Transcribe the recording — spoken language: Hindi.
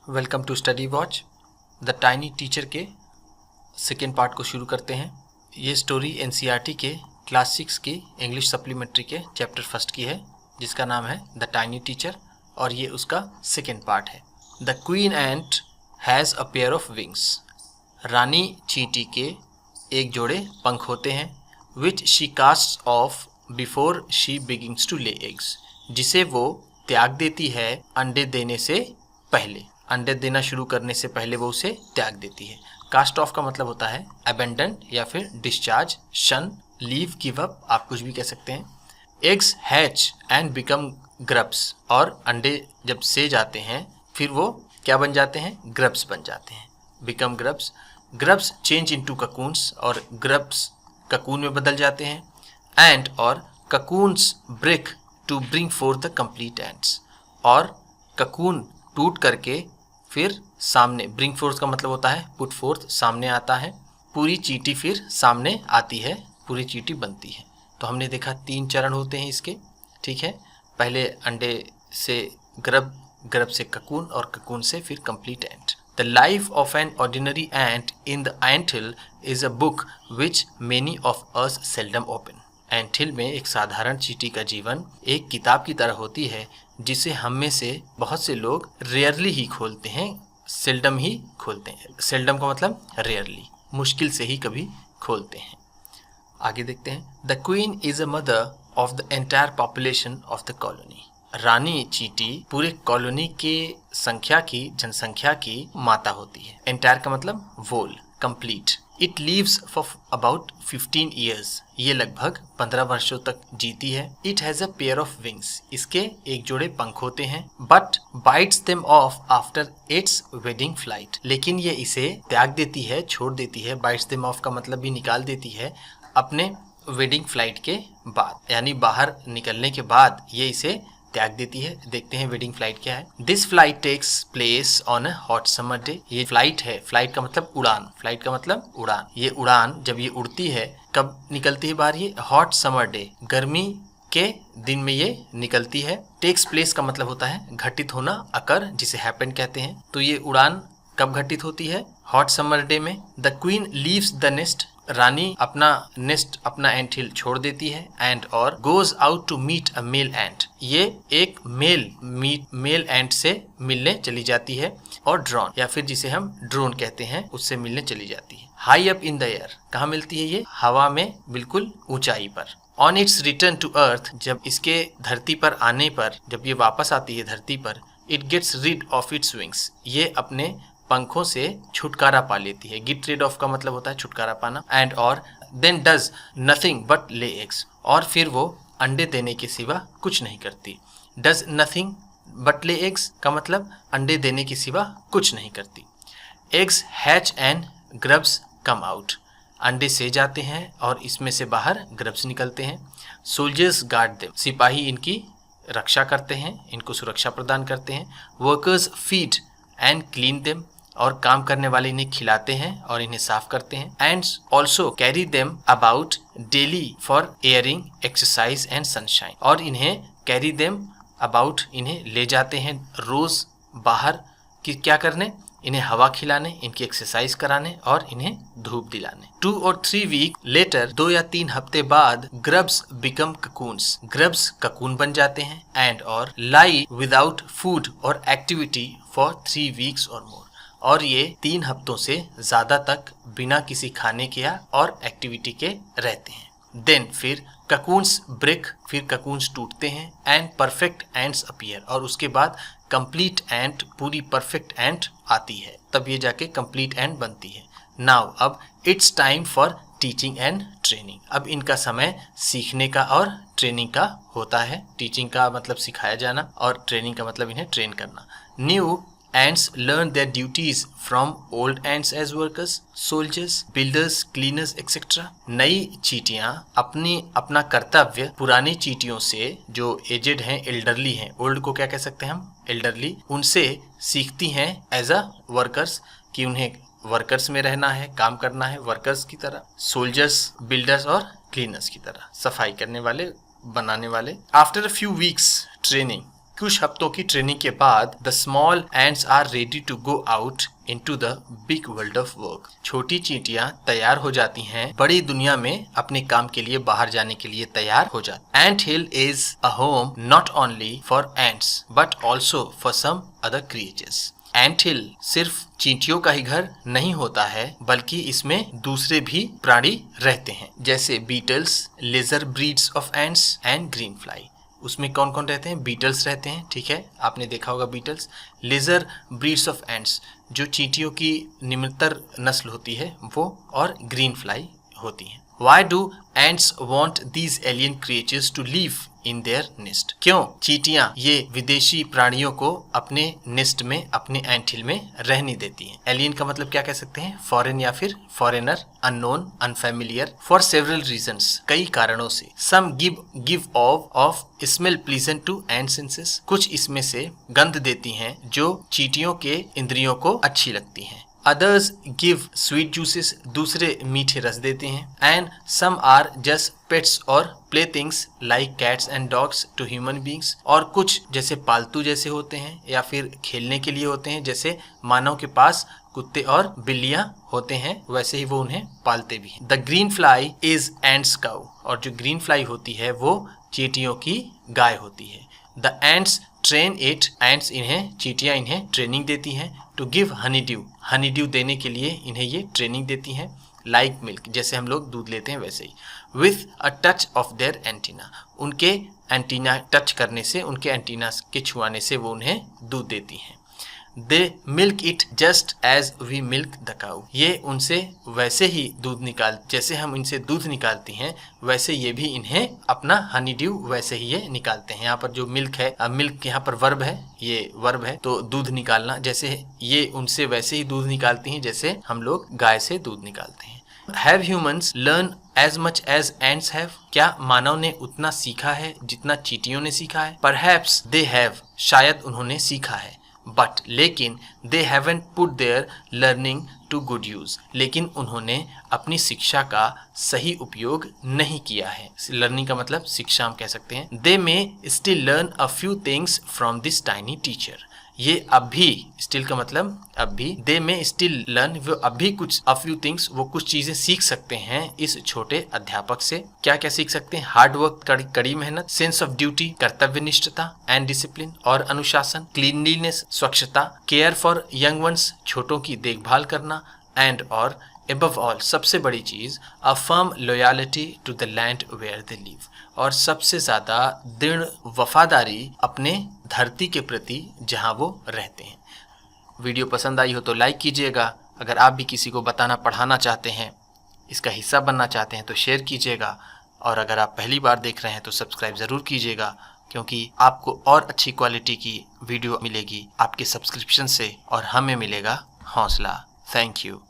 Welcome to Study Watch. The tiny teacher के सेकेंड पार्ट को शुरू करते हैं। ये स्टोरी एनसीईआरटी के क्लास 6 की इंग्लिश सप्लीमेंट्री के चैप्टर फर्स्ट की है, जिसका नाम है द टाइनी टीचर, और ये उसका सेकेंड पार्ट है। The queen ant has a pair of wings. रानी चींटी के एक जोड़े पंख होते हैं, which she cast off before she begins to lay eggs, जिसे वो त्याग देती है अंडे देने से पहले। अंडे देना शुरू करने से पहले वो उसे त्याग देती है। कास्ट ऑफ का मतलब होता है अबेंडन या फिर डिस्चार्ज, शन, लीव, गिव अप, आप कुछ भी कह सकते हैं। Eggs hatch and become grubs, और अंडे जब से जाते हैं फिर वो क्या बन जाते हैं? ग्रब्स बन जाते हैं। Become grubs, grubs change into cocoons, और ग्रब्स ककून में बदल जाते हैं। एंड और cocoons break to bring forth the complete ants, और ककून टूट करके फिर सामने, ब्रिंग फोर्थ का मतलब होता है पुट फोर्थ, सामने आता है। पूरी चींटी फिर सामने आती है, पूरी चींटी बनती है। तो हमने देखा 3 चरण होते हैं इसके, ठीक है। पहले अंडे से ग्रब, ग्रब से ककून, और ककून से फिर complete ant. The life of an ordinary ant in the anthill is a book which many of us seldom open. Anthill में एक साधारण चींटी का जीवन एक किताब की तरह होती है, जिसे हम में से बहुत से लोग रेयरली ही खोलते हैं, सेल्डम ही खोलते हैं। सेल्डम का मतलब रेयरली, मुश्किल से ही कभी खोलते हैं। आगे देखते हैं। The queen is a mother of the entire population of the colony. रानी चींटी पूरे कॉलोनी के जनसंख्या की माता होती है। एंटायर का मतलब whole, complete. It lives for about 15 years. ये लगभग 15 वर्षों तक जीती है। It has a pair of wings. इसके एक जोड़े पंख होते हैं। But bites them off after its wedding flight. लेकिन ये इसे त्याग देती है, छोड़ देती है। बाइट्स देम ऑफ का मतलब भी निकाल देती है अपने वेडिंग फ्लाइट के बाद, यानी बाहर निकलने के बाद ये इसे त्याग देती है। देखते हैं वेडिंग फ्लाइट क्या है। This flight takes place on a hot summer day. ये फ्लाइट है, फ्लाइट का मतलब उड़ान, फ्लाइट का मतलब उड़ान। ये उड़ान जब ये उड़ती है, कब निकलती है बाहर? ये हॉट समर डे, गर्मी के दिन में ये निकलती है। टेक्स प्लेस का मतलब होता है घटित होना, अकर, जिसे हैपन कहते हैं। तो ये उड़ान कब घटित होती है? हॉट समर डे में। The queen leaves the nest. रानी अपना नेस्ट, अपना एंटहिल छोड़ देती है। एंड और goes out to meet a male ant. ये एक मेल एंट से मिलने चली जाती है। और ड्रोन, या फिर जिसे हम ड्रोन कहते हैं, उससे मिलने चली जाती है। High up in the air, कहाँ मिलती है ये? हवा में, बिल्कुल ऊंचाई पर। On its return to earth, जब इसके धरती पर आने पर, जब ये वापस आती है धरती पर, it gets rid of its wings. ये अपने पंखों से छुटकारा पा लेती है। गेट रिड ऑफ का मतलब होता है छुटकारा पाना। एंड और then does nothing but lay eggs, और फिर वो अंडे देने के सिवा कुछ नहीं करती। Does nothing but lay eggs का मतलब अंडे देने के सिवा कुछ नहीं करती। Eggs hatch and grubs come out. अंडे से जाते हैं और इसमें से बाहर ग्रब्स निकलते हैं। Soldiers guard them. सिपाही इनकी रक्षा करते हैं, इनको सुरक्षा प्रदान करते हैं। Workers feed and clean them, और काम करने वाले इन्हें खिलाते हैं और इन्हें साफ करते हैं। And also carry them about daily for airing, exercise and sunshine, और इन्हें कैरी देम अबाउट, इन्हें ले जाते हैं रोज बाहर कि क्या करने? इन्हें हवा खिलाने, इनकी एक्सरसाइज कराने और इन्हें धूप दिलाने। 2 or 3 वीक लेटर, 2 या 3 हफ्ते बाद, grubs become cocoons. Grubs cocoon बन जाते हैं। एंड और लाई विदाउट फूड और एक्टिविटी फॉर 3 वीक्स और मोर, और ये 3 हफ्तों से ज्यादा तक बिना किसी खाने के और एक्टिविटी के रहते हैं। देन फिर ककून्स ब्रेक, फिर ककून्स टूटते हैं। एंड परफेक्ट एंड्स अपीयर, और उसके बाद कंप्लीट एंड, पूरी परफेक्ट एंड आती है, तब ये जाके कंप्लीट एंड बनती है। नाउ अब it's time for teaching and training. अब इनका समय सीखने का और ट्रेनिंग का होता है। टीचिंग का मतलब सिखाया जाना, और ट्रेनिंग का मतलब इन्हें ट्रेन करना। New ants learn their duties from old ants as workers, soldiers, builders, cleaners, etc. नई चींटियां अपना कर्तव्य पुरानी चींटियों से, जो एजेड हैं, एल्डरली हैं, ओल्ड को क्या कह सकते हैं हम? एल्डरली, उनसे सीखती हैं एज अ वर्कर्स, कि उन्हें वर्कर्स में रहना है, काम करना है वर्कर्स की तरह। सोल्जर्स, बिल्डर्स और क्लीनर्स की तरह, सफाई करने वाले, बनाने वाले। After a few weeks training, कुछ हफ्तों की ट्रेनिंग के बाद the small ants are ready to go out into the big world of work. छोटी चींटियां तैयार हो जाती हैं बड़ी दुनिया में अपने काम के लिए बाहर जाने के लिए तैयार हो जाती। Anthill is a home not only for ants but also for some other creatures. Anthill सिर्फ चींटियों का ही घर नहीं होता है बल्कि इसमें दूसरे भी प्राणी रहते हैं, जैसे beetles, lesser breeds of ants and green fly. उसमें कौन कौन रहते हैं? बीटल्स रहते हैं, ठीक है, आपने देखा होगा beetles. Lesser breeds of ants जो चींटियों की निम्नतर नस्ल होती है वो, और ग्रीन फ्लाई होती हैं। Why do ants want these alien creatures to live in their nest? क्यों चींटियां ये विदेशी प्राणियों को अपने नेस्ट में, अपने एंट हिल में रहने देती हैं? एलियन का मतलब क्या कह सकते हैं? फॉरेन या फिर foreigner, unknown, unfamiliar. For several reasons, कई कारणों से। Some give off smell pleasant to ant senses, कुछ इसमें से गंध देती हैं जो चींटियों के इंद्रियों को अच्छी लगती हैं। अदर्स गिव स्वीट जूसेस, दूसरे मीठे रस देते हैं। And some are just pets और play things like cats and dogs to human beings, और कुछ जैसे पालतू जैसे होते हैं या फिर खेलने के लिए होते हैं, जैसे मानव के पास कुत्ते और बिल्लियां होते हैं वैसे ही वो उन्हें पालते भी हैं। The green fly is ants cow, और जो ग्रीन फ्लाई होती है वो चींटियों की गाय होती है। The ants train it, ants इन्हें, चींटियां इन्हें ट्रेनिंग देती हैं। To give honeydew, honeydew देने के लिए इन्हें ये ट्रेनिंग देती हैं। लाइक मिल्क, जैसे हम लोग दूध लेते हैं वैसे ही। With a touch of their antenna, उनके एंटीना टच करने से, उनके एंटीना के छुआने से वो उन्हें दूध देती हैं। They milk it just as we milk the cow, ये उनसे वैसे ही दूध निकाल, जैसे हम इनसे दूध निकालती हैं वैसे ये भी इन्हें अपना हनी ड्यू वैसे ही ये निकालते हैं। यहाँ पर जो मिल्क है, मिल्क यहाँ पर वर्ब है, ये वर्ब है, तो दूध निकालना, जैसे ये उनसे वैसे ही दूध निकालती हैं जैसे हम लोग गाय से दूध निकालते हैं। Have humans learn as much as ants have? क्या मानव ने उतना सीखा है जितना चींटियों ने सीखा है? Perhaps they have, शायद उन्होंने सीखा है। But लेकिन they haven't put their learning to good use, लेकिन उन्होंने अपनी शिक्षा का सही उपयोग नहीं किया है। लर्निंग का मतलब शिक्षा हम कह सकते हैं। They may still learn a few things from this tiny teacher, ये अब भी, स्टिल का मतलब अब भी, दे में स्टिल लर्न, वो अब भी कुछ, अ फ्यू थिंग्स, वो कुछ चीजें सीख सकते हैं इस छोटे अध्यापक से। क्या क्या सीख सकते हैं? हार्ड वर्क, कड़ी मेहनत, सेंस ऑफ ड्यूटी, कर्तव्यनिष्ठता, एंड डिसिप्लिन, और अनुशासन, क्लीनलीनेस, स्वच्छता, केयर फॉर यंग वंस, छोटों की देखभाल करना, एंड और एबव ऑल, सबसे बड़ी चीज, a firm loyalty to the land where they live, और सबसे ज्यादा दृढ़ वफादारी अपने धरती के प्रति जहां वो रहते हैं। वीडियो पसंद आई हो तो लाइक कीजिएगा। अगर आप भी किसी को बताना पढ़ाना चाहते हैं, इसका हिस्सा बनना चाहते हैं तो शेयर कीजिएगा। और अगर आप पहली बार देख रहे हैं तो सब्सक्राइब ज़रूर कीजिएगा, क्योंकि आपको और अच्छी क्वालिटी की वीडियो मिलेगी आपके सब्सक्रिप्शन से, और हमें मिलेगा हौसला। Thank you.